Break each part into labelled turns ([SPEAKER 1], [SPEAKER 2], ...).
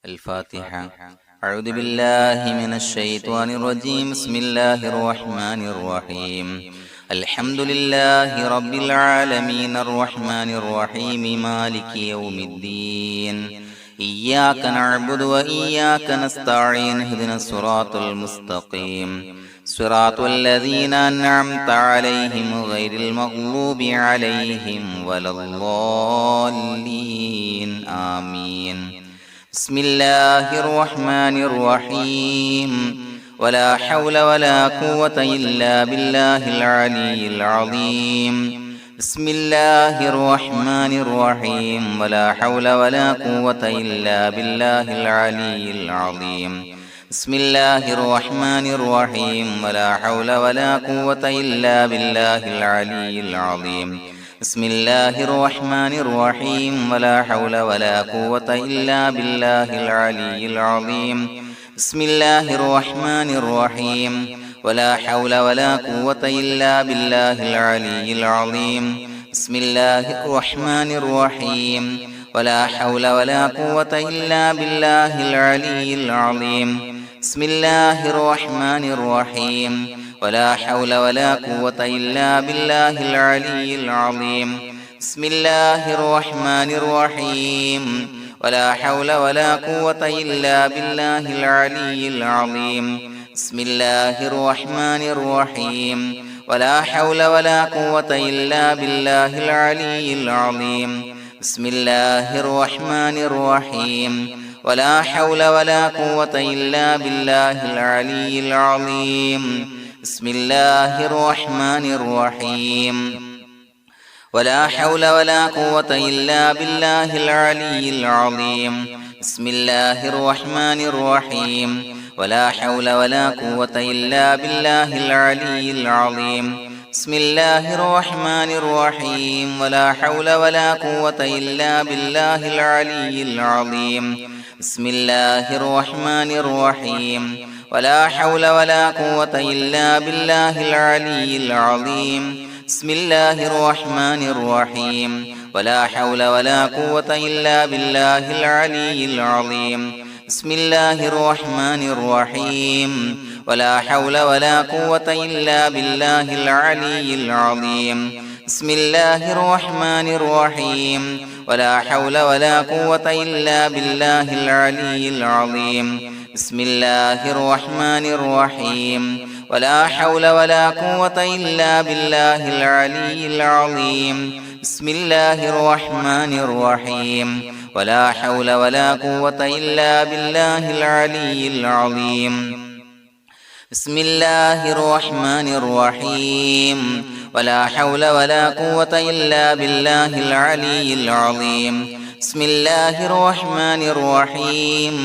[SPEAKER 1] الفاتحة. أعوذ بالله من الشيطان الرجيم. بسم الله الرحمن الرحيم. الحمد لله رب العالمين الرحمن الرحيم مالك يوم الدين. إياك نعبد وإياك نستعين. اهدنا الصراط المستقيم صراط الذين أنعمت عليهم غير المغضوب عليهم ولا الضالين. آمين. بسم الله الرحمن الرحيم. ولا حول ولا قوة إلا بالله العلي العظيم. بسم الله الرحمن الرحيم. ولا حول ولا قوة إلا بالله العلي العظيم. بسم الله الرحمن الرحيم. ولا حول ولا قوة إلا بالله العلي العظيم. بسم الله الرحمن الرحيم. ولا حول ولا قوة إلا بالله العلي العظيم. بسم الله الرحمن الرحيم. ولا حول ولا قوة إلا بالله العلي العظيم. بسم الله الرحمن الرحيم. ولا حول ولا قوة إلا بالله العلي العظيم. بسم الله الرحمن الرحيم. ولا حول ولا قوة إلا بالله العلي العظيم. بسم الله الرحمن الرحيم. ولا حول ولا قوة إلا بالله العلي العظيم. بسم الله الرحمن الرحيم. ولا حول ولا قوة إلا بالله العلي العظيم. بسم الله الرحمن الرحيم. ولا حول ولا قوة إلا بالله العلي العظيم. بسم الله الرحمن الرحيم. ولا حول ولا قوة إلا بالله العلي العظيم. بسم الله الرحمن الرحيم. ولا حول ولا قوة إلا بالله العلي العظيم. بسم الله الرحمن الرحيم. ولا حول ولا قوة إلا بالله العلي العظيم. بسم الله الرحمن الرحيم. ولا حول ولا قوة إلا بالله العلي العظيم. بسم الله الرحمن الرحيم. ولا حول ولا قوة إلا بالله العلي العظيم. بسم الله الرحمن الرحيم. ولا حول ولا قوة إلا بالله العلي العظيم. بسم الله الرحمن الرحيم. ولا حول ولا قوة إلا بالله العلي العظيم. بسم الله الرحمن الرحيم. ولا حول ولا قوة إلا بالله العلي العظيم. بسم الله الرحمن الرحيم. ولا حول ولا قوة إلا بالله العلي العظيم. بسم الله الرحمن الرحيم. ولا حول ولا قوة إلا بالله العلي العظيم. بسم الله الرحمن الرحيم.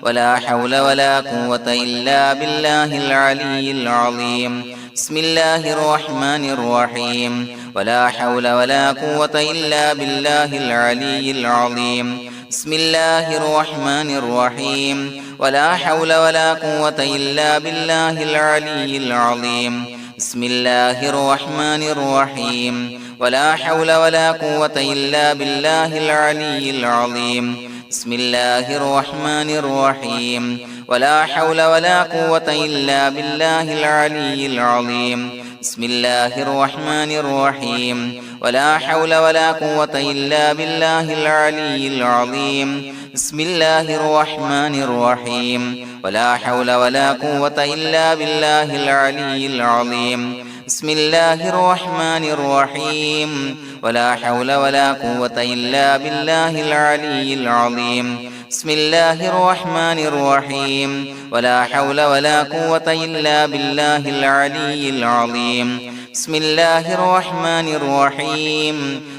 [SPEAKER 1] ولا حول ولا قوة إلا بالله العلي العظيم. بسم الله الرحمن الرحيم. ولا حول ولا قوة إلا بالله العلي العظيم. بسم الله الرحمن الرحيم. ولا حول ولا قوة إلا بالله العلي العظيم. بسم الله الرحمن الرحيم. ولا حول ولا قوة إلا بالله العلي العظيم. بسم الله الرحمن الرحيم. ولا حول ولا قوة إلا بالله العلي العظيم. بسم الله الرحمن الرحيم. ولا حول ولا قوة إلا بالله العلي العظيم. بسم الله الرحمن الرحيم. ولا حول ولا قوة إلا بالله العلي العظيم. بسم الله الرحمن الرحيم. ولا حول ولا قوة إلا بالله العلي العظيم. بسم الله الرحمن الرحيم. ولا حول ولا قوة إلا بالله العلي العظيم. بسم الله الرحمن الرحيم.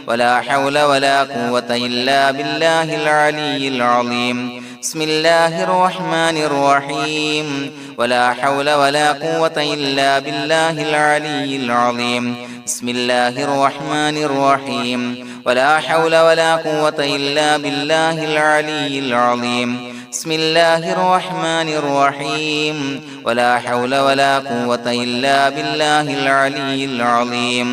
[SPEAKER 1] ولا حول ولا قوة إلا بالله العلي العظيم. بسم الله الرحمن الرحيم. ولا حول ولا قوة إلا بالله العلي العظيم. بسم الله الرحمن الرحيم. ولا حول ولا قوة إلا بالله العلي العظيم. بسم الله الرحمن الرحيم. ولا حول ولا قوة إلا بالله العلي العظيم.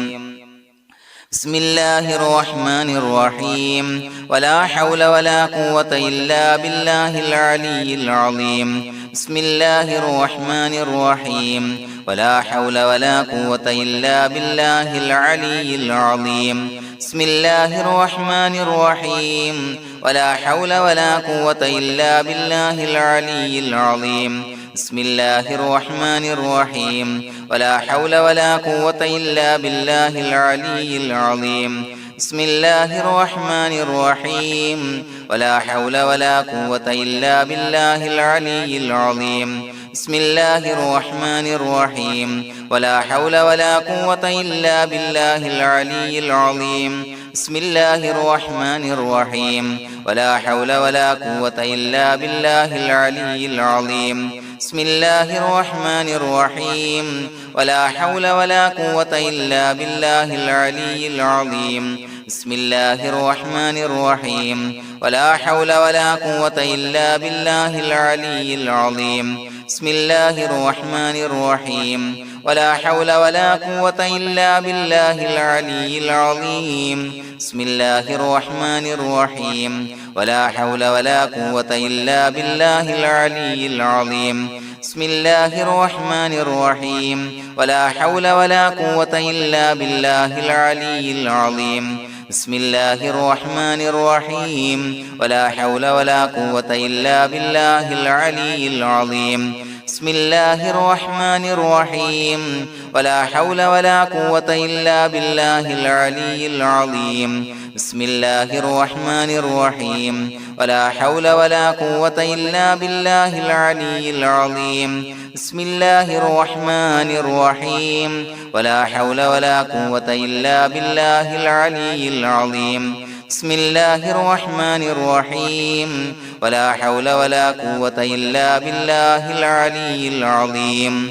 [SPEAKER 1] بسم الله الرحمن الرحيم ولا حول ولا قوة إلا بالله العلي العظيم بسم الله الرحمن الرحيم ولا حول ولا قوة إلا بالله العلي العظيم بسم الله الرحمن الرحيم ولا حول ولا قوة إلا بالله العلي العظيم بسم الله الرحمن الرحيم ولا حول ولا قوة إلا بالله العلي العظيم بسم الله الرحمن الرحيم ولا حول ولا قوة إلا بالله العلي العظيم بسم الله الرحمن الرحيم ولا حول ولا قوة إلا بالله العلي العظيم بسم الله الرحمن الرحيم ولا حول ولا قوة إلا بالله العلي العظيم بسم الله الرحمن الرحيم ولا حول ولا قوة إلا بالله العلي العظيم بسم الله الرحمن الرحيم ولا حول ولا قوة إلا بالله العلي العظيم بسم الله الرحمن الرحيم ولا حول ولا قوة إلا بالله العلي العظيم بسم الله الرحمن الرحيم ولا حول ولا قوة إلا بالله العلي العظيم بسم الله الرحمن الرحيم ولا حول ولا قوة إلا بالله العلي العظيم بسم الله الرحمن الرحيم ولا حول ولا قوة إلا بالله العلي العظيم بسم الله الرحمن الرحيم ولا حول ولا قوة إلا بالله العلي العظيم بسم الله الرحمن الرحيم ولا حول ولا قوة إلا بالله العلي العظيم بسم الله الرحمن الرحيم ولا حول ولا قوة إلا بالله العلي العظيم بسم الله الرحمن الرحيم ولا حول ولا قوة إلا بالله العلي العظيم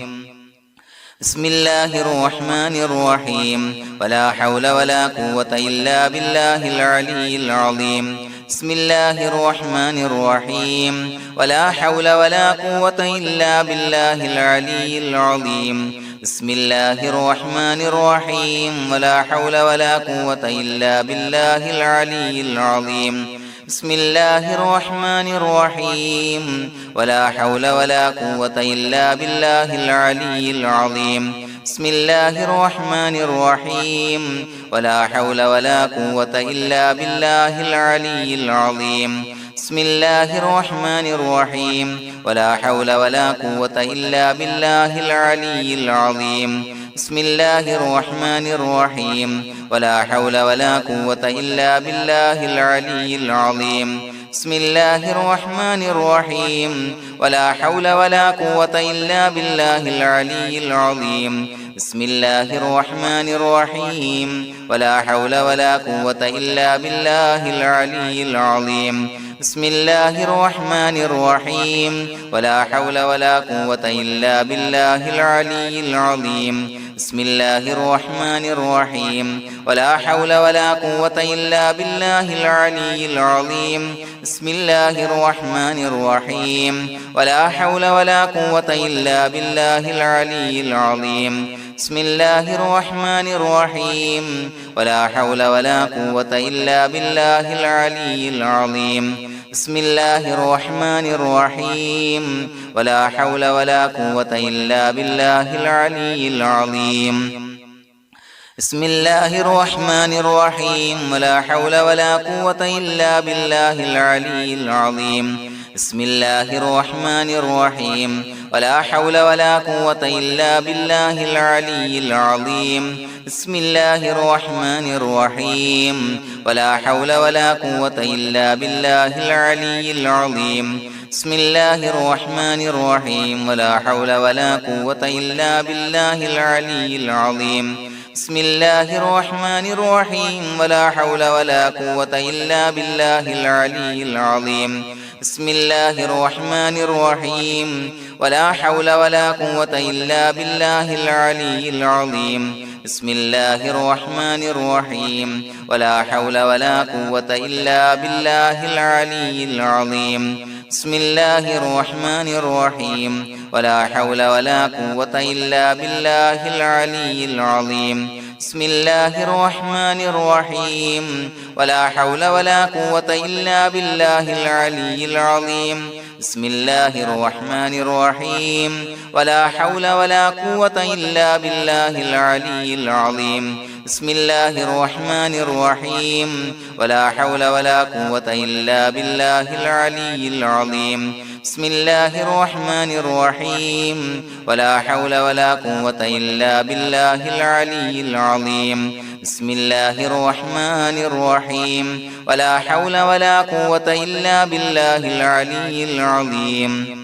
[SPEAKER 1] بسم الله الرحمن الرحيم ولا حول ولا قوة إلا بالله العلي العظيم بسم الله الرحمن الرحيم ولا حول ولا قوة إلا بالله العلي العظيم بسم الله الرحمن الرحيم ولا حول ولا قوة إلا بالله العلي العظيم بسم الله الرحمن الرحيم ولا حول ولا قوة إلا بالله العلي العظيم بسم الله الرحمن الرحيم ولا حول ولا قوة إلا بالله العلي العظيم بسم الله الرحمن الرحيم ولا حول ولا قوة إلا بالله العلي العظيم بسم الله الرحمن الرحيم ولا حول ولا قوة إلا بالله العلي العظيم بسم الله الرحمن الرحيم ولا حول ولا قوة إلا بالله العلي العظيم بسم الله الرحمن الرحيم ولا حول ولا قوة إلا بالله العلي العظيم بسم الله الرحمن الرحيم ولا حول ولا قوة إلا بالله العلي العظيم بسم الله الرحمن الرحيم ولا حول ولا قوة إلا بالله العلي العظيم بسم الله الرحمن الرحيم ولا حول ولا قوة إلا بالله العلي العظيم بسم الله الرحمن الرحيم ولا حول ولا قوة إلا بالله العلي العظيم بسم الله الرحمن الرحيم ولا حول ولا قوة إلا بالله العلي العظيم بسم الله الرحمن الرحيم ولا حول ولا قوة إلا بالله العلي العظيم بسم الله الرحمن الرحيم ولا حول ولا قوة إلا بالله العلي العظيم بسم الله الرحمن الرحيم ولا حول ولا قوة إلا بالله العلي العظيم بسم الله الرحمن الرحيم ولا حول ولا قوة إلا بالله العلي العظيم بسم الله الرحمن الرحيم ولا حول ولا قوة إلا بالله العلي العظيم بسم الله الرحمن الرحيم ولا حول ولا قوة إلا بالله العلي العظيم بسم الله الرحمن الرحيم ولا حول ولا قوة إلا بالله العلي العظيم بسم الله الرحمن الرحيم ولا حول ولا قوة إلا بالله العلي العظيم بسم الله الرحمن الرحيم ولا حول ولا قوة إلا بالله العلي العظيم بسم الله الرحمن الرحيم ولا حول ولا قوة إلا بالله العلي العظيم بسم الله الرحمن الرحيم ولا حول ولا قوة إلا بالله العلي العظيم بسم الله الرحمن الرحيم ولا حول ولا قوة إلا بالله العلي العظيم بسم الله الرحمن الرحيم ولا حول ولا قوة إلا بالله العلي العظيم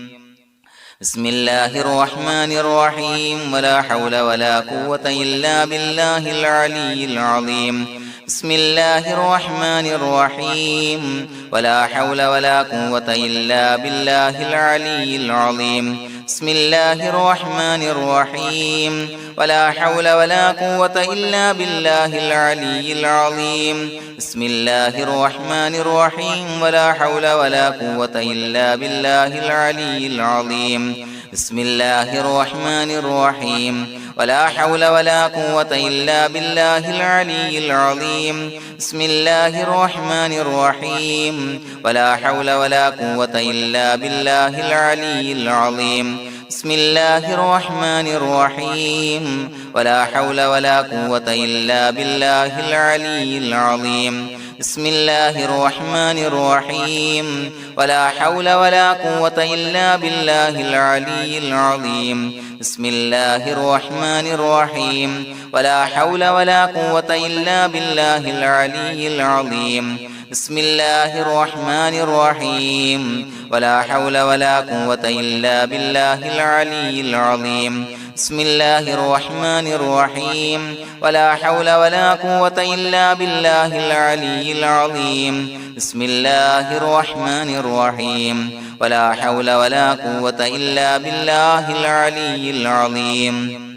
[SPEAKER 1] بسم الله الرحمن الرحيم ولا حول ولا قوة إلا بالله العلي العظيم بسم الله الرحمن الرحيم ولا حول ولا قوة إلا بالله العلي العظيم بسم الله الرحمن الرحيم ولا حول ولا قوة إلا بالله العلي العظيم بسم الله الرحمن الرحيم ولا حول ولا قوة إلا بالله العلي العظيم بسم الله الرحمن الرحيم ولا حول ولا قوة إلا بالله العلي العظيم بسم الله الرحمن الرحيم ولا حول ولا قوة إلا بالله العلي العظيم بسم الله الرحمن الرحيم ولا حول ولا قوة إلا بالله العلي العظيم بسم الله الرحمن الرحيم ولا حول ولا قوة إلا بالله العلي العظيم بسم الله الرحمن الرحيم ولا حول ولا قوة إلا بالله العلي العظيم بسم الله الرحمن الرحيم ولا حول ولا قوة إلا بالله العلي العظيم بسم الله الرحمن الرحيم ولا حول ولا قوة إلا بالله العلي العظيم بسم الله الرحمن الرحيم ولا حول ولا قوة إلا بالله العلي العظيم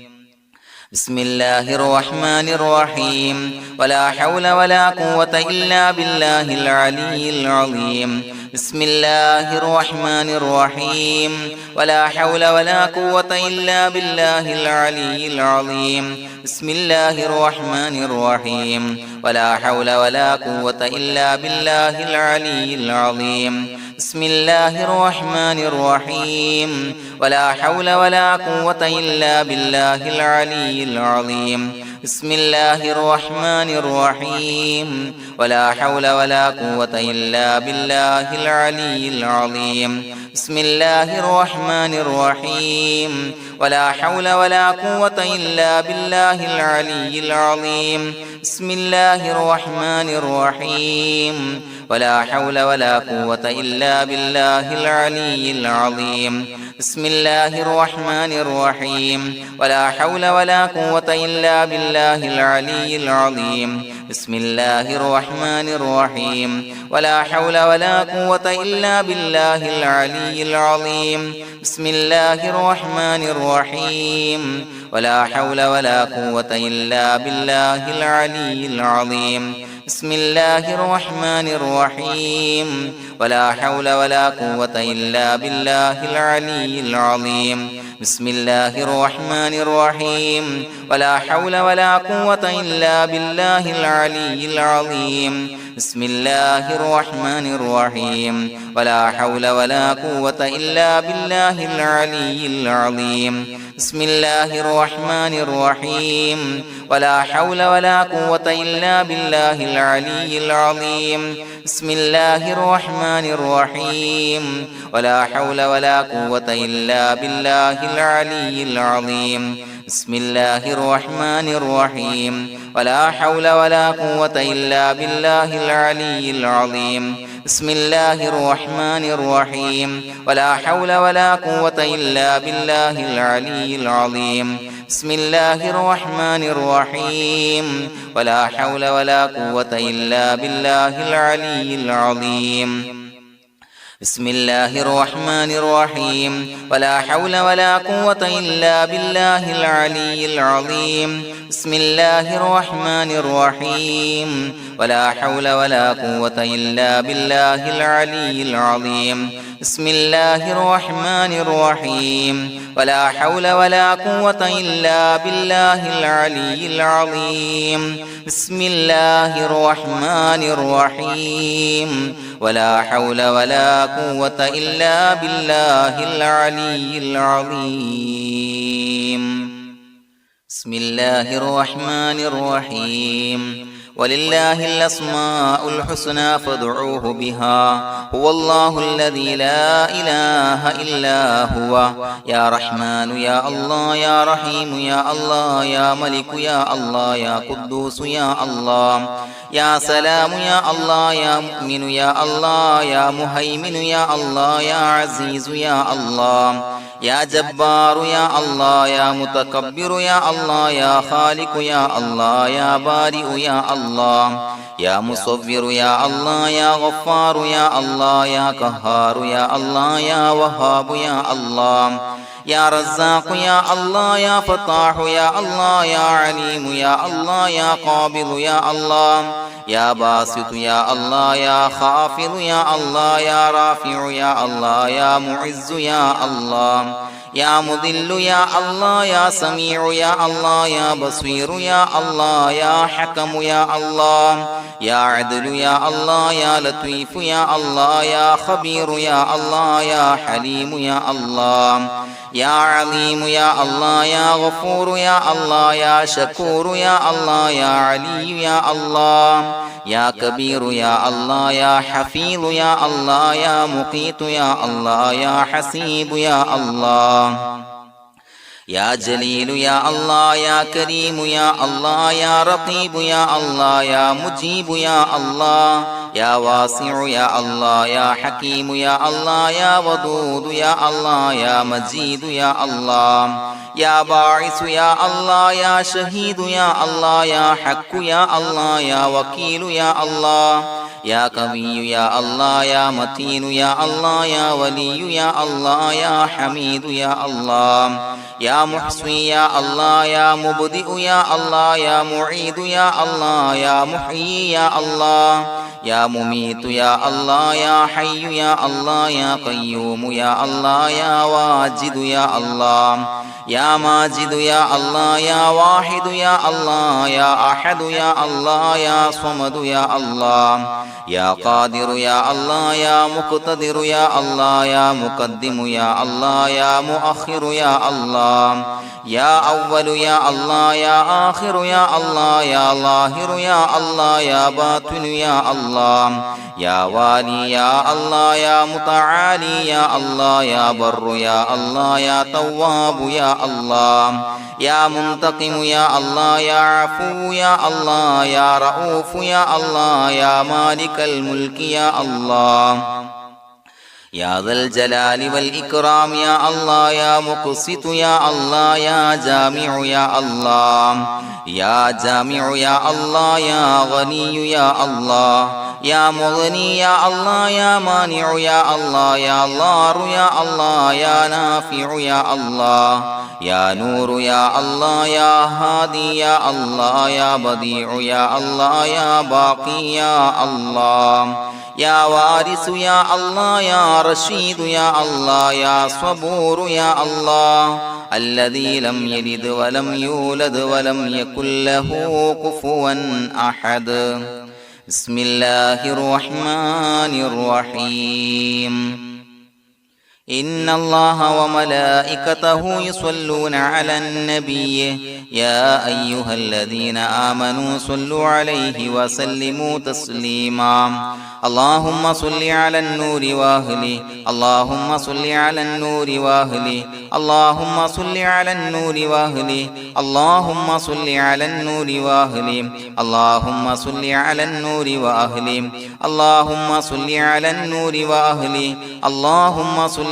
[SPEAKER 1] بسم الله الرحمن الرحيم ولا حول ولا قوة إلا بالله العلي العظيم بسم الله الرحمن الرحيم ولا حول ولا قوة إلا بالله العلي العظيم بسم الله الرحمن الرحيم ولا حول ولا قوة إلا بالله العلي العظيم بسم الله الرحمن الرحيم ولا حول ولا قوة إلا بالله العلي العظيم بسم الله الرحمن الرحيم ولا حول ولا قوة إلا بالله العلي العظيم بسم الله الرحمن الرحيم ولا حول ولا قوة إلا بالله العلي العظيم بسم الله الرحمن الرحيم ولا حول ولا قوة إلا بالله العلي العظيم بسم الله الرحمن الرحيم ولا حول ولا قوة إلا بالله العلي العظيم بسم الله الرحمن الرحيم ولا حول ولا قوة إلا بالله العلي العظيم بسم الله الرحمن الرحيم ولا حول ولا قوة إلا بالله العلي العظيم بسم الله الرحمن الرحيم ولا حول ولا قوة إلا بالله العلي العظيم بسم الله الرحمن الرحيم ولا حول ولا قوة إلا بالله العلي العظيم بسم الله الرحمن الرحيم ولا حول ولا قوة إلا بالله العلي العظيم بسم الله الرحمن الرحيم ولا حول ولا قوة إلا بالله العلي العظيم بسم الله الرحمن الرحيم ولا حول ولا قوة إلا بالله العلي العظيم بسم الله الرحمن الرحيم ولا حول ولا قوة إلا بالله العلي العظيم بسم الله الرحمن الرحيم ولا حول ولا قوة إلا بالله العلي العظيم بسم الله الرحمن الرحيم ولا حول ولا قوة إلا بالله العلي العظيم بسم الله الرحمن الرحيم ولا حول ولا قوة إلا بالله العلي العظيم بسم الله الرحمن الرحيم ولا حول ولا قوة إلا بالله العلي العظيم بسم الله الرحمن الرحيم ولا حول ولا قوة إلا بالله العلي العظيم بسم الله الرحمن الرحيم ولا حول ولا قوة إلا بالله العلي العظيم بسم الله الرحمن الرحيم ولله الأسماء الحسنى فادعوه بها هو الله الذي لا إله إلا هو يا رحمن يا الله يا رحيم يا الله يا ملك يا الله يا قدوس يا الله يا سلام يا الله يا مؤمن يا الله يا مهيمن يا الله يا عزيز يا الله يا جبار يا الله يا متكبر يا الله يا خالق يا الله يا بارئ يا الله يا مصور يا الله يا غفار يا الله يا قهار يا الله يا وهاب يا الله يا رزاق يا الله يا فتاح يا الله يا عليم يا الله يا قابض يا الله يا باسط يا الله يا خافض يا الله يا رافع يا الله يا معز يا الله يا مذل يا الله يا سميع يا الله يا بصير يا الله يا حكم يا الله يا عدل يا الله يا لطيف يا الله يا خبير يا الله يا حليم يا الله يا عليم يا الله يا غفور يا الله يا شكور يا الله يا علي يا الله يا كبير يا الله يا حفيظ يا الله يا مقيت يا الله يا حسيب يا الله يا جليل يا الله يا كريم يا الله يا رقيب يا الله يا مجيب يا الله يا واسع يا الله يا حكيم يا الله يا ودود يا الله يا مجيد يا الله يا باعث يا الله يا شهيد يا الله يا حق يا الله يا وكيل يا الله يا قوي يا الله يا متين يا الله يا ولي يا الله يا حميد يا الله يا محصي يا الله يا مبدئ يا الله يا معيد يا الله يا محيي يا الله يا مميت يا الله يا حي يا الله يا قيوم يا الله يا واجد يا الله يا ماجد يا الله يا واحد يا الله يا أحد يا الله يا صمد يا الله يا قادر يا الله يا مقتدر يا الله يا مقدم يا الله يا مؤخر يا الله يا أول يا الله يا آخر يا الله يا ظاهر يا الله يا باطن يا الله يا والي يا الله يا متعالي يا الله يا بر يا الله يا تواب يا الله يا منتقم يا الله يا عفو يا الله يا رؤوف يا الله يا مالك الملك يا الله يا ذا الجلال والإكرام يا الله يا مقسط يا الله يا جامع يا الله يا جامع يا الله يا غني يا الله يا مغني يا الله يا مانع يا الله يا ضار يا الله يا نافع يا الله يا نور يا الله يا هادي يا الله يا بديع يا الله يا باقي يا الله يا وارث يا الله يا رشيد يا الله يا صبور يا الله الذي لم يلد ولم يولد ولم يكن له كفوا أحد بسم الله الرحمن الرحيم إن الله وملائكته يصلون على النبي يا أيها الذين آمنوا صلوا عليه وسلموا تسليما اللهم صل على النور وأهله اللهم صل على النور وأهله اللهم صل على النور وأهله اللهم صل على النور وأهله اللهم صل على النور وأهله اللهم صل على النور وأهله اللهم صل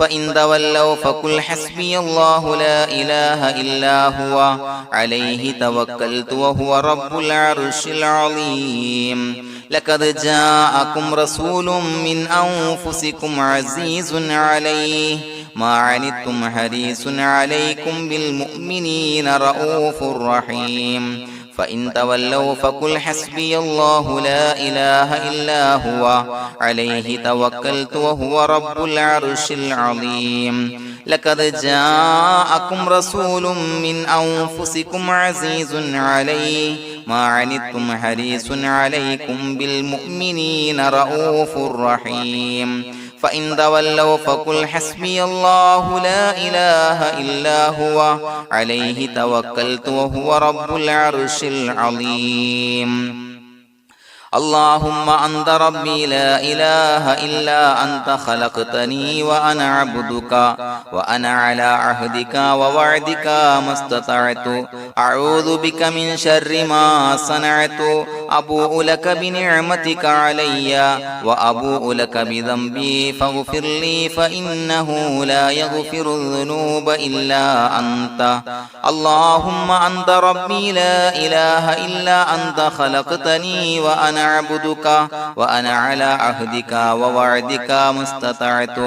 [SPEAKER 1] فإن تولوا فقل حسبي الله لا إله إلا هو عليه توكلت وهو رب العرش العظيم لقد جاءكم رسول من أنفسكم عزيز عليه ما عنتم حريص عليكم بالمؤمنين رؤوف رحيم فإن تولوا فقل حسبي الله لا إله إلا هو عليه توكلت وهو رب العرش العظيم لقد جاءكم رسول من أنفسكم عزيز عليه ما عنتم حريص عليكم بالمؤمنين رؤوف رحيم فإن تولوا فقل حسبي الله لا إله إلا هو عليه توكلت وهو رب العرش العظيم اللهم أنت ربي لا إله إلا أنت خلقتني وأنا عبدك وأنا على عهدك ووعدك ما استطعت أعوذ بك من شر ما صنعت أبوء لك بنعمتك علي وأبوء لك بذنبي فاغفر لي فإنه لا يغفر الذنوب إلا أنت اللهم أنت ربي لا إله إلا أنت خلقتني وأنا عبدك وأنا على عهدك ووعدك ما استطعت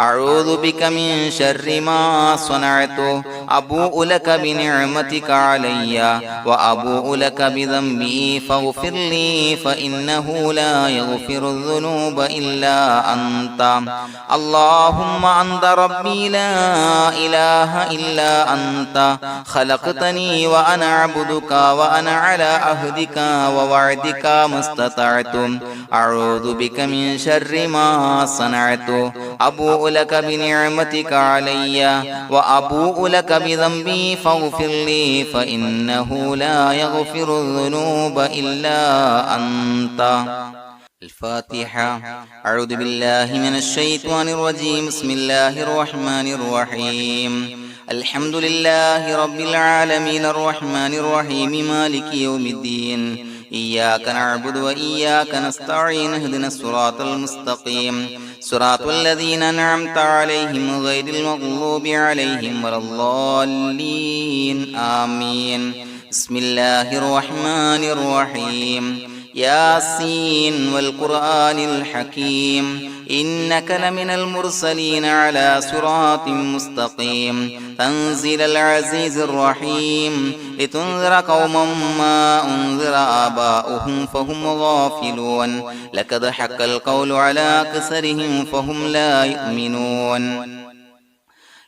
[SPEAKER 1] أعوذ بك من شر ما صنعت أبوء لك بنعمتك علي وأبوء لك بذنبي فاغفر لي فإنه لا يغفر الذنوب إلا أنت اللهم أنت ربي لا إله إلا أنت خلقتني وأنا عبدك وأنا على عهدك ووعدك ما استطعت أعوذ بك من شر ما صنعت أبوء لك بنعمتك علي وأبوء لك بذنبي فاغفر لي فإنه لا يغفر الذنوب إلا أنت الفاتحة أعوذ بالله من الشيطان الرجيم بسم الله الرحمن الرحيم الحمد لله رب العالمين الرحمن الرحيم مالك يوم الدين إياك نعبد وإياك نستعين اهدنا الصراط المستقيم صراط الذين أنعمت عليهم غير المغضوب عليهم ولا الضالين آمين بسم الله الرحمن الرحيم ياسين والقرآن الحكيم إنك لمن المرسلين على صراط مستقيم تنزيل العزيز الرحيم لتنذر قوما ما أنذر آباؤهم فهم غافلون لقد حق القول على أكثرهم فهم لا يؤمنون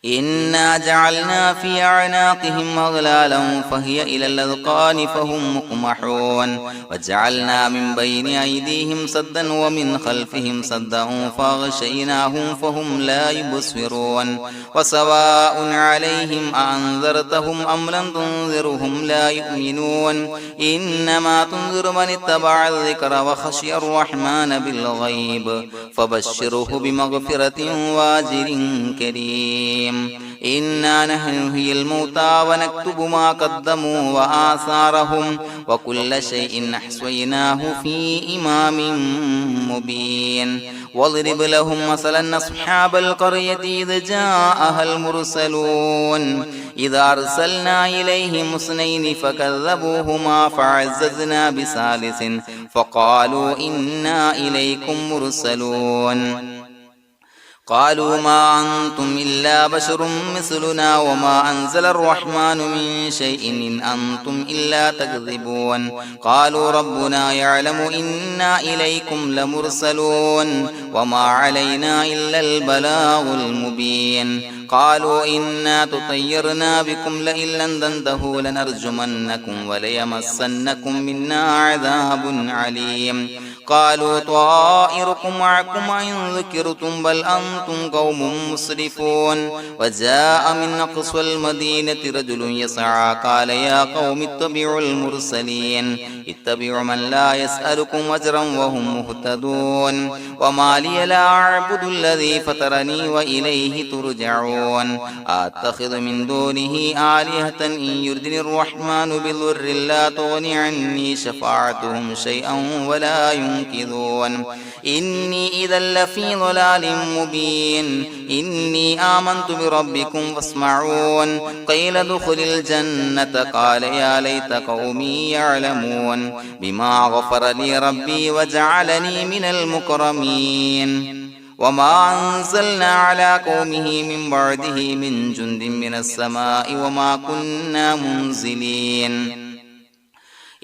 [SPEAKER 1] إنا جعلنا في أعناقهم أغلالا فهي إلى الأذقان فهم مقمحون وجعلنا من بين أيديهم سدا ومن خلفهم سدا فأغشيناهم فهم لا يبصرون وسواء عليهم أأنذرتهم أم لم تنذرهم لا يؤمنون إنما تنذر من اتبع الذكر وخشي الرحمن بالغيب فبشره بمغفرة وأجر كريم إنا نحن نحيي الموتى ونكتب ما قدموا وآثارهم وكل شيء أحصيناه في إمام مبين واضرب لهم مثلا أصحاب القرية إذ جاءها المرسلون إذا أرسلنا إليهم اثنين فكذبوهما فعززنا بثالث فقالوا إنا إليكم مرسلون قالوا ما أنتم إلا بشر مثلنا وما أنزل الرحمن من شيء إن أنتم إلا تكذبون قالوا ربنا يعلم إنا إليكم لمرسلون وما علينا إلا البلاغ المبين قالوا إنا تطيرنا بكم لئن لم تنتهوا لنرجمنكم وليمسنكم منا عذاب عليم قالوا طائركم معكم إن ذكرتم بل أنتم قوم مسرفون وجاء من أقصى المدينة رجل يسعى قال يا قوم اتبعوا المرسلين اتبعوا من لا يسألكم أجرا وهم مهتدون وما لي لا أعبد الذي فطرني وإليه ترجعون أتخذ من دونه آلهة إن يردني الرحمن بضر لا تغني عني شفاعتهم شيئا ولا ينصرون ينكثون إني إذا لفي ضلال مبين إني آمنت بربكم فاسمعون قيل ادخل الجنة قال يا ليت قومي يعلمون بما غفر لي ربي وجعلني من المكرمين وما أنزلنا على قومه من بعده من جند من السماء وما كنا منزلين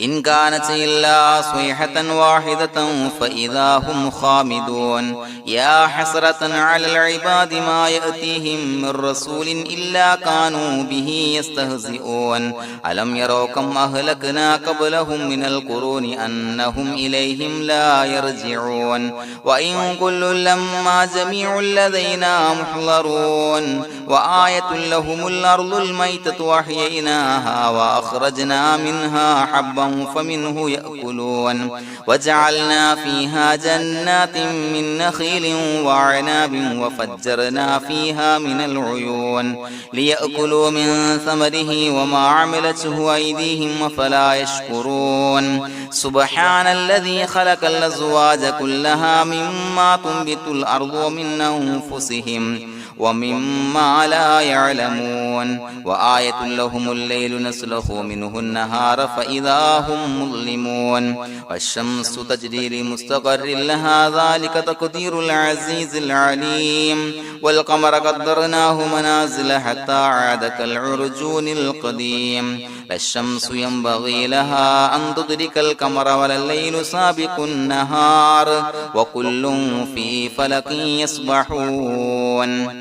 [SPEAKER 1] إن كانت إلا صيحة واحدة فإذا هم خامدون يا حسرة على العباد ما يأتيهم من رسول إلا كانوا به يستهزئون ألم يروا كم أهلكنا قبلهم من القرون أنهم إليهم لا يرجعون وإن كل لما جميع لدينا محضرون وآية لهم الأرض الميتة وأحييناها وأخرجنا منها حبا فمنه يأكلون وجعلنا فيها جنات من نخيل وعناب وفجرنا فيها من العيون ليأكلوا من ثمره وما عملته أيديهم فلا يشكرون سبحان الذي خلق الأزواج كلها مما تنبت الأرض ومن أنفسهم ومما لا يعلمون وآية لهم الليل نسلخ منه النهار فإذا هم مظلمون والشمس تجري لمستقر لها ذلك تقدير العزيز العليم والقمر قدرناه منازل حتى عاد كالعرجون القديم لا الشمس ينبغي لها أن تدرك القمر ولا الليل سابق النهار وكل في فلك يسبحون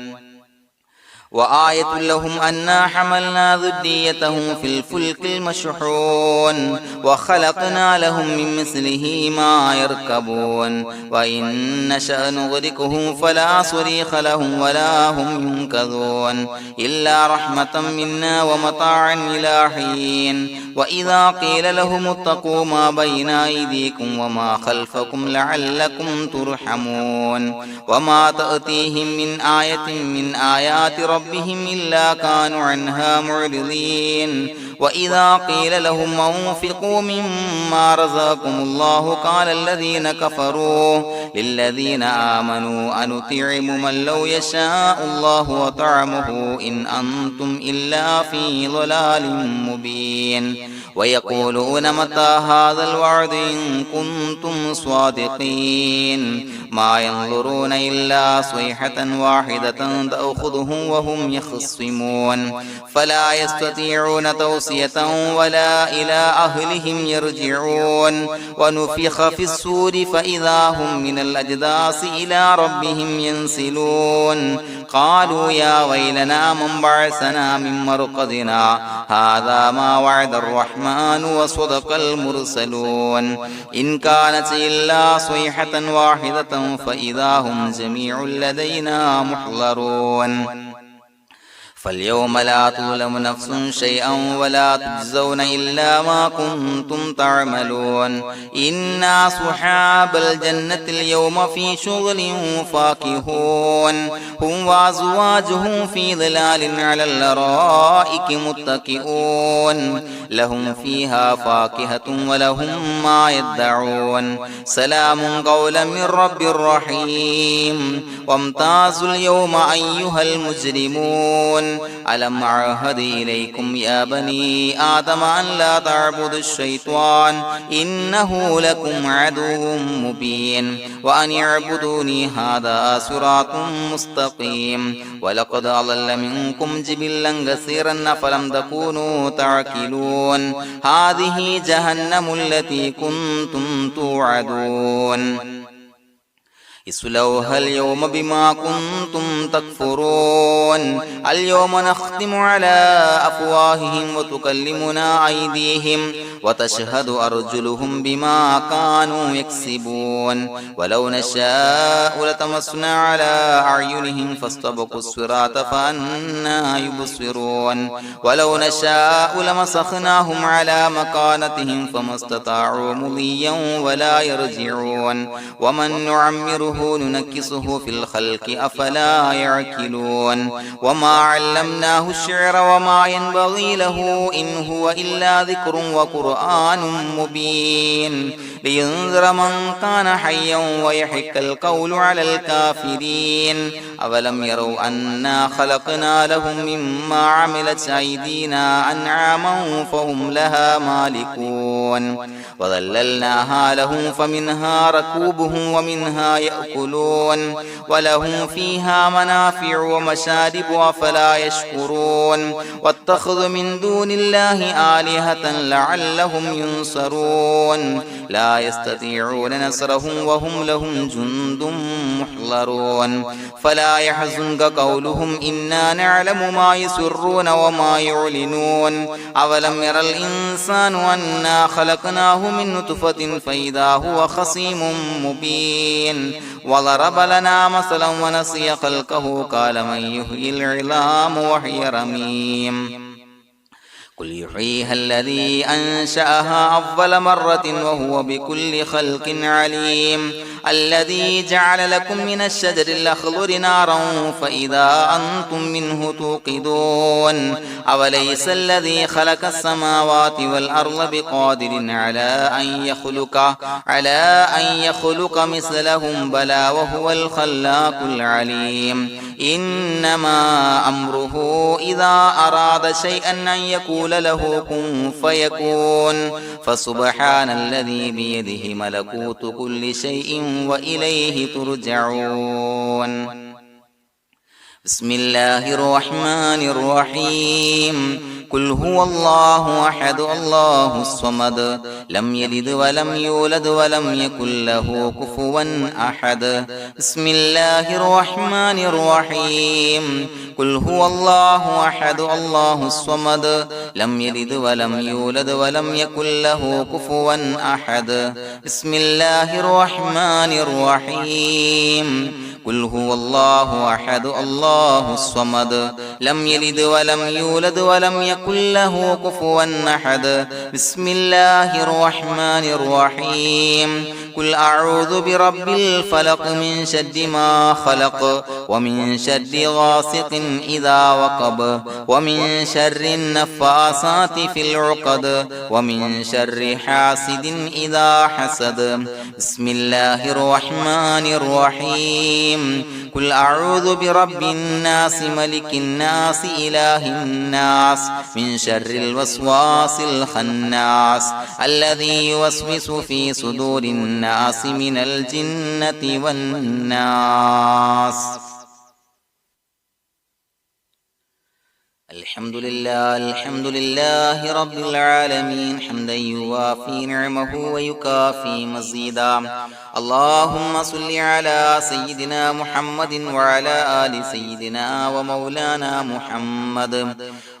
[SPEAKER 1] وآية لهم أنا حملنا ذريتهم في الفلك المشحون وخلقنا لهم من مثله ما يركبون وإن نشأ نغرقهم فلا صريخ لهم ولا هم ينقذون إلا رحمة منا ومتاعا إلى حين وإذا قيل لهم اتقوا ما بين أيديكم وما خلفكم لعلكم ترحمون وما تأتيهم من آية من آيات ربهم إلا كانوا عنها معرضين وإذا قيل لهم أنفقوا مما رزقكم الله قال الذين كفروا للذين آمنوا أنطعم من لو يشاء الله وطعمه إن أنتم إلا في ضلال مبين ويقولون متى هذا الوعد إن كنتم صادقين ما ينظرون إلا صيحة واحدة تأخذهم وهم يخصمون فلا يستطيعون توصية ولا إلى أهلهم يرجعون ونفخ في الصور فإذا هم من الأجداث إلى ربهم ينسلون قالوا يا ويلنا من بعثنا من مرقدنا هذا ما وعد الرحمن وصدق المرسلون إن كانت إلا صيحة واحدة فإذا هم جميع لدينا محضرون فاليوم لا تظلم نفس شيئا ولا تجزون إلا ما كنتم تعملون إنا أصحاب الجنة اليوم في شغل فاكهون هم وأزواجهم في ظلال على الأرائك متكئون لهم فيها فاكهة ولهم ما يدعون سلام قولا من رب رحيم وامتازوا اليوم أيها المجرمون ألم أعهد إليكم يا بني آدم أن لا تعبدوا الشيطان إنه لكم عدو مبين وأن اعبدوني هذا صراط مستقيم ولقد أضل منكم جبلا كثيرا فلم تكونوا تعقلون هذه جهنم التي كنتم توعدون اصلوها اليوم بما كنتم تكفرون اليوم نختم على أفواههم وتكلمنا أيديهم وتشهد أرجلهم بما كانوا يكسبون ولو نشاء لتمسنا على أعينهم فاستبقوا الصراط فأنى يبصرون ولو نشاء لمسخناهم على مكانتهم فما استطاعوا مضيا ولا يرجعون ومن نعمره نعمره ننكسه في الخلق أفلا يعقلون وما علمناه الشعر وما ينبغي له إن هو إلا ذكر وقرآن مبين لينذر من كان حيا ويحق القول على الكافرين أولم يروا أنا خلقنا لهم مما عملت أيدينا أنعاما فهم لها مالكون وظللناها لهم فمنها ركوبهم ومنها يأكلون ولهم فيها منافع ومشارب أفلا يشكرون واتخذوا من دون الله آلهة لعلهم ينصرون لا يستطيعون نصرهم وهم لهم جند محضرون فلا يحزنك قولهم إنا نعلم ما يسرون وما يعلنون أولم ير الإنسان أنا خلقناه من نطفة فإذا هو خصيم مبين وضرب لنا مثلا ونسي خلقه قال من يحيي العظام وهي رميم قل يحييها الذي أنشأها أول مرة وهو بكل خلق عليم الذي جعل لكم من الشجر الأخضر نارا فإذا أنتم منه توقدون أوليس الذي خلق السماوات والأرض بقادر على أن يخلق مثلهم بلى وهو الخلاق العليم إنما أمره إذا أراد شيئا أن يقول له كن فيكون فسبحان الذي بيده ملكوت كل شيء وإليه ترجعون بسم الله الرحمن الرحيم قل هو الله أحد الله الصمد لم يلد ولم يولد ولم يكن له كفوا أحد بسم الله الرحمن الرحيم قل هو الله أحد الله الصمد لم يلد ولم يولد ولم يكن له كفوا أحد بسم الله الرحمن الرحيم قل هو الله أحد الله الصمد لم يلد ولم يولد ولم يكن له كفوا أحد بسم الله الرحمن الرحيم قل أعوذ برب الفلق من شر ما خلق ومن شر غاسق إذا وقب ومن شر النفاثات في العقد ومن شر حاسد إذا حسد بسم الله الرحمن الرحيم قل أعوذ برب الناس ملك الناس إله الناس من شر الوسواس الخناس الذي يوسوس في صدور الناس من الجنة والناس الحمد لله رب العالمين حمدا يوافي نعمه ويكافي مزيدا اللهم صل على سيدنا محمد وعلى آل سيدنا ومولانا محمد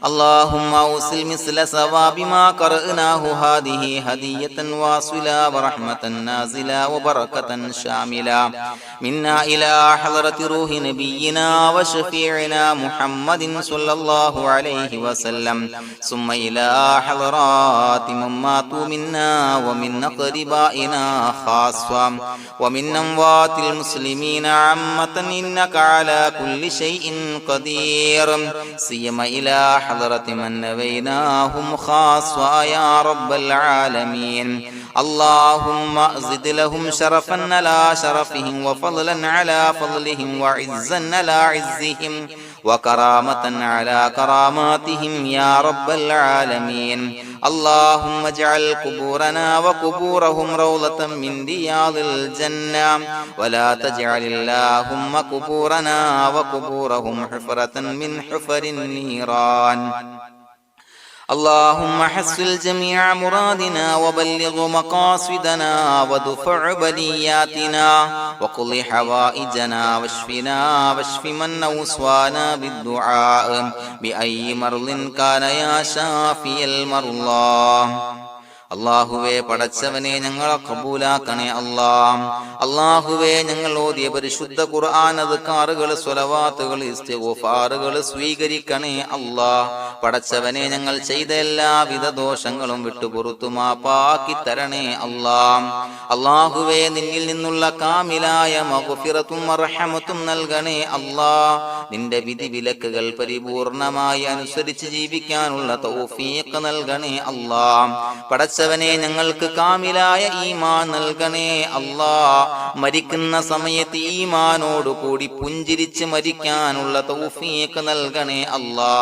[SPEAKER 1] اللهم أوصل مثل ثواب ما قرأناه هذه هدية واصلة ورحمة نازلة وبركة شاملة منا إلى حضرة روح نبينا وشفيعنا محمد صلى الله عليه وسلم ثم إلى حضرات من ماتوا منا ومن أقربائنا خاصة ومن أموات المسلمين عامة إنك على كل شيء قدير سيما إلى حضرة من نبيناهم خاصة يا رب العالمين اللهم زد لهم شرفا على شرفهم وفضلا على فضلهم وعزا على عزهم وكرامة على كراماتهم يا رب العالمين اللهم اجعل قبورنا وقبورهم روضة من رياض الجنة ولا تجعل اللهم قبورنا وقبورهم حفرة من حفر النيران اللهم حصل جميع مرادنا وبلغ مقاصدنا ودفع بلياتنا وقض حوائجنا واشفنا واشف من أوصانا بالدعاء بأي مرض كان يا شافي المرضى അല്ലാഹുവേ പടച്ചവനെ ഞങ്ങളെ ഖബൂലാക്കണേ അല്ലാ. അല്ലാഹുവേ ഞങ്ങൾ ഓതിയ പരിശുദ്ധ ഖുർആൻ അദ്കാറുകൾ സ്വലവാത്തുകൾ ഇസ്തിഗ്ഫാറുകൾ സ്വീകരിക്കണേ അല്ലാ. പടച്ചവനെ ഞങ്ങൾ ചെയ്ത എല്ലാവിധ ദോഷങ്ങളും വിട്ടുപുറത്തു മാപ്പാക്കി തരണേ അല്ലാ. അല്ലാഹുവേ നിന്നിൽ നിന്നുള്ള കാമിലായ മഗ്ഫിറത്തും റഹ്മത്തും നൽകണേ അല്ലാ. നിന്റെ വിധി വിലക്കുകൾ പരിപൂർണമായി അനുസരിച്ച് ജീവിക്കാനുള്ള തൗഫീഖ് നൽകണേ അല്ലാ. പടച്ചവനെ ഞങ്ങൾക്ക് കാമിലായ ഈമാൻ നൽകണേ അല്ലാ. മരിക്കുന്ന സമയത്ത് ഈമാനോട് കൂടി പുഞ്ചിരിച്ച് മരിക്കാനുള്ള തൗഫീഖ് നൽകണേ അല്ലാ.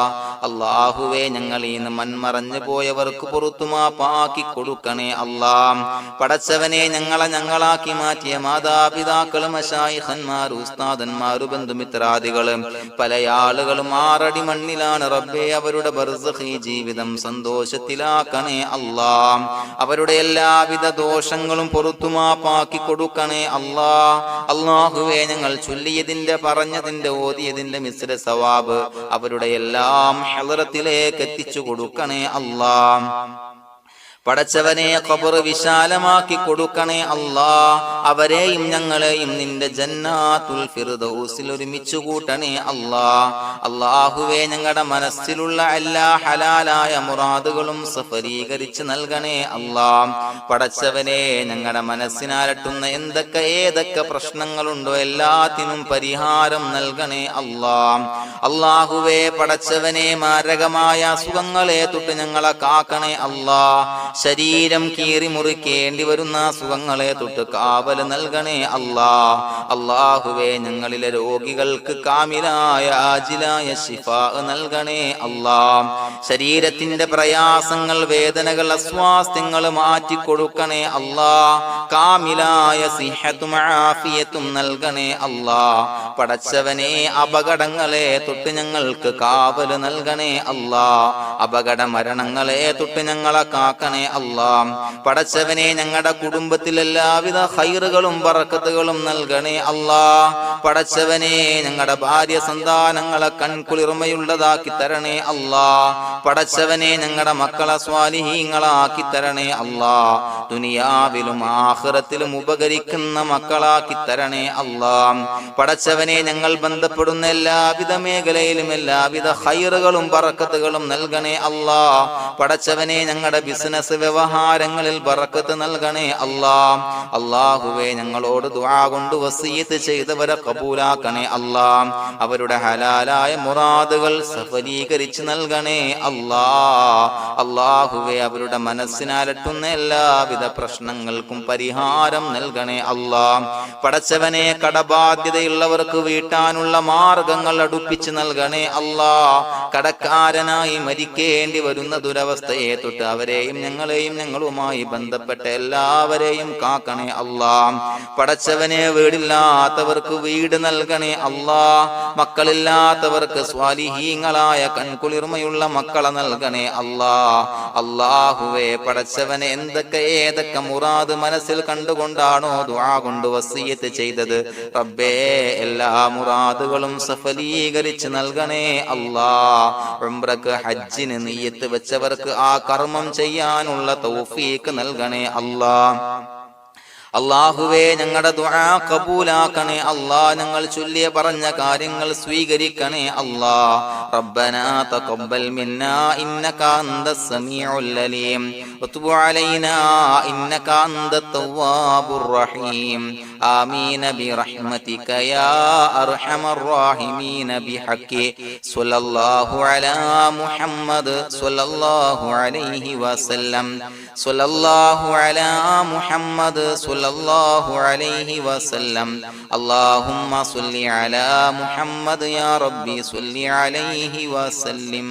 [SPEAKER 1] അല്ലാഹുവേ ഞങ്ങളിൽ നിന്ന് മൺമറഞ്ഞു പോയവർക്ക് പുറത്തു മാപ്പാക്കി കൊടുക്കണേ അല്ലാ. പടച്ചവനെ ഞങ്ങളാക്കി മാറ്റിയ മാതാപിതാക്കളും മശായിഖന്മാരും ഉസ്താദന്മാരും ബന്ധുമിത്രാദികളും പല ആളുകളും 6 അടി മണ്ണിലാണ് റബ്ബേ. അവരുടെ ബർസഖി ജീവിതം സന്തോഷത്തിലാക്കണേ അല്ലാ. അവരുടെ എല്ലാവിധ ദോഷങ്ങളും പുറത്തു മാപ്പാക്കി കൊടുക്കണേ അല്ലാ. അല്ലാഹുവേ ഞങ്ങൾ ചൊല്ലിയതിന്റെ പറഞ്ഞതിന്റെ ഓതിയതിന്റെ മിശ്ര സവാബ് അവരുടെ എല്ലാം ഹളറത്തിലേക്ക് എത്തിച്ചു കൊടുക്കണേ അല്ലാ. പടച്ചവനെ ഖബർ വിശാലമാക്കി കൊടുക്കണേ അല്ലാ. അവരെയും ഞങ്ങളെയും നിന്റെ ജന്നാത്തുൽ ഫിർദൗസിൽ ഒരുമിച്ച് കൂട്ടണേ അല്ലാ. അല്ലാഹുവേ ഞങ്ങളുടെ മനസ്സിലുള്ള എല്ലാ ഹലാലായ മുറാദുകളും സഫലീകരിച്ച് നൽകണേ അല്ലാ. പടച്ചവനെ ഞങ്ങളുടെ മനസ്സിനാലട്ടുന്ന ഏതൊക്കെ പ്രശ്നങ്ങളുണ്ടോ എല്ലാത്തിനും പരിഹാരം നൽകണേ അല്ലാ. അല്ലാഹുവേ പടച്ചവനെ മാരകമായ അസുഖങ്ങളെ തൊട്ട് ഞങ്ങളെ കാക്കണേ അല്ലാ. ശരീരം കീറി മുറിക്കേണ്ടി വരുന്ന അസുഖങ്ങളെ തൊട്ട് കാവല് നൽകണേ അല്ലാ. അല്ലാഹുവേ ഞങ്ങളിലെ രോഗികൾക്ക് കാമിലായ ആജിലായ ശിഫാ നൽകണേ അല്ലാ. ശരീരത്തിന്റെ പ്രയാസങ്ങൾ വേദനകൾ അസ്വാസ്ഥ്യങ്ങൾ മാറ്റിക്കൊടുക്കണേ അല്ലാ. കാമിലായ സിഹത്തും ആഫിയത്തും നൽകണേ അല്ലാ. പടച്ചവനെ അപകടങ്ങളെ തൊട്ട് ഞങ്ങൾക്ക് കാവല് നൽകണേ അല്ലാ. അപകട മരണങ്ങളെ തൊട്ട് ഞങ്ങളെ കാക്കണേ അല്ലാ. പടച്ചവനെ ഞങ്ങളുടെ കുടുംബത്തിൽ എല്ലാവിധ ഖൈറുകളും ബറക്കത്തുകളും നൽകണേ അല്ലാ. പടച്ചവനെ ഞങ്ങളുടെ ഭാര്യ സന്താനങ്ങളെ കൺകുളിർമയുള്ളതാക്കി തരണേ അല്ലാ. പടച്ചവനെ ഞങ്ങളുടെ മക്കളെ സ്വാലിഹീങ്ങളാക്കി തരണേ അല്ലാ. ദുനിയാവിലും ആഖിറത്തിലും ഉപകരിക്കുന്ന മക്കളാക്കി തരണേ അല്ലാ. പടച്ചവനെ ഞങ്ങൾ ബന്ധപ്പെടുന്ന എല്ലാവിധ മേഖലയിലും എല്ലാവിധ ഖൈറുകളും ബറക്കത്തുകളും നൽകണേ അല്ലാ. പടച്ചവനെ ഞങ്ങളുടെ ബിസിനസ് വ്യവഹാരങ്ങളിൽ ബറക്കത്ത് നൽകണേ അല്ലാ. അല്ലാഹുവേ ഞങ്ങളോട് ദുആ കൊണ്ട് വസിയത്ത് ചെയ്തവരെ കബൂലാക്കണേ അല്ലാ. അവരുടെ ഹലാലായ മുറാദുകൾ സഫലീകരിച്ച് നൽകണേ അല്ലാ. അല്ലാഹുവേ അവരുടെ മനസ്സിനാലട്ടുന്ന എല്ലാവിധ പ്രശ്നങ്ങൾക്കും പരിഹാരം നൽകണേ അല്ലാ. പടച്ചവനെ കടബാധ്യതയുള്ളവർക്ക് വീട്ടാനുള്ള മാർഗങ്ങൾ അടുപ്പിച്ച് നൽകണേ അല്ലാ. കടക്കാരനായി മരിക്കേണ്ടി വരുന്ന ദുരവസ്ഥയെ തൊട്ട് അവരെയും ഞങ്ങളെയും ഞങ്ങളുമായി ബന്ധപ്പെട്ട എല്ലാവരെയും കാക്കണേ അല്ലാ. പടച്ചവനെ വീടില്ലാത്തവർക്ക് വീട് നൽകണേ അല്ലാ. മക്കളില്ലാത്തവർക്ക് സ്വാലിഹീങ്ങളായ കൺകുളിർമയുള്ള മക്കളെ നൽകണേ അല്ലാ. അല്ലാഹുവേ പടച്ചവനെ ഏതൊക്കെ മുറാദ് മനസ്സിൽ കണ്ടുകൊണ്ടാണോ ദുആ കൊണ്ട് വസിയത്ത് ചെയ്തത് റബ്ബേ എല്ലാ മുറാദുകളും സഫലീകരിച്ച് നൽകണേ അല്ലാ. ഉംറക്ക് ഹജ്ജിന് നിയ്യത്ത് വെച്ചവർക്ക് ആ കർമ്മം ചെയ്യാനുള്ള തൗഫീഖ് നൽകണേ അല്ലാ. അല്ലാഹുവേ ഞങ്ങളുടെ ദുആ ഖബൂലാക്കണേ അല്ലാ. ഞങ്ങൾ ചൊല്ലിയ പറഞ്ഞ കാര്യങ്ങൾ സ്വീകരിക്കണേ അല്ലാ. റബ്ബനാ തഖബ്ബൽ മിന്നാ ഇന്നക അന്തസ് സമീഉൽ അലീം വതുബ് അലൈനാ ഇന്നക അന്തത് തവ്വാബുർ റഹീം. ആമീൻ ബിറഹ്മതിക യാ അർഹമർ റഹീമീൻ ബിഹഖി സ്വല്ലല്ലാഹു അലാ മുഹമ്മദ് സ്വല്ലല്ലാഹു അലൈഹി വസല്ലം. സ്വല്ലല്ലാഹു അലാ മുഹമ്മദ് സ്വല്ലല്ലാഹു അലൈഹി വസല്ലം. അല്ലാഹുമ്മ സ്വല്ലി അലാ മുഹമ്മദ് യാ റബ്ബി സ്വല്ലി അലൈഹി വസല്ലം.